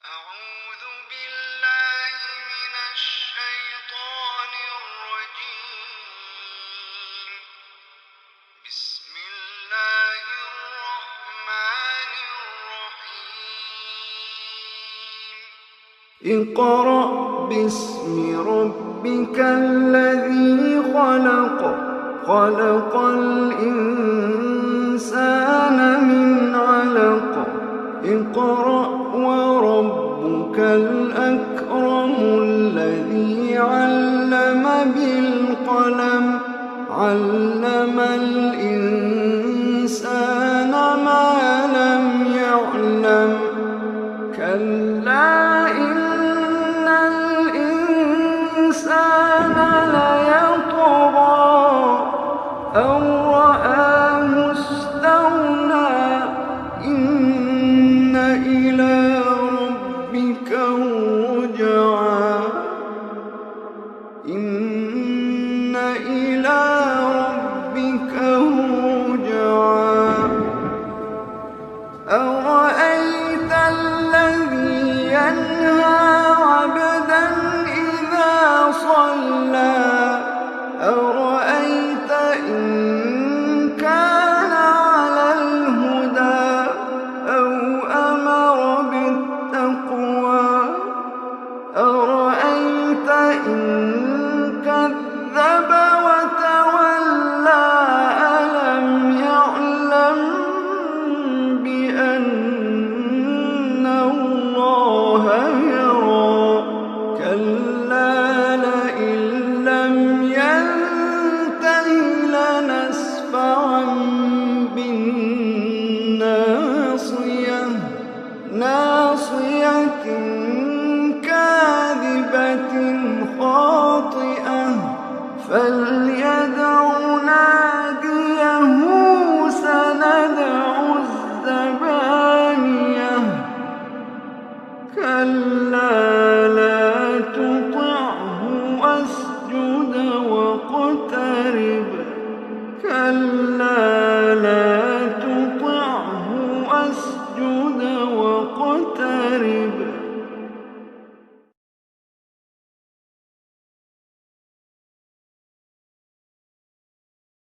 أعوذ بالله من الشيطان الرجيم. بسم الله الرحمن الرحيم. اقرأ باسم ربك الذي خلق، خلق الإنسان من علق. اقرأ وربك الأكرم الذي علم بالقلم، علم الإنسان ما لم يعلم. كلا إن الإنسان ليطغى أن رآه استغنى. إن إلى ربك الرجعى، إن إلى ربك الرجعى. أرأيت الذي ينهى عبدا إذا صلى، أرأيت إن كان على الهدى أو أمر بالتقوى، أرأيت إن كذب وتولى ألم يعلم بأن الله يرى. كلا لئن لم ينته لنسفعا بالناصية، ناصية كاذبة خاطئة. فليدع ناديه سندع الزبانية. كلا لا تطعه واسجد واقترب، كلا لا تطعه واسجد واقترب.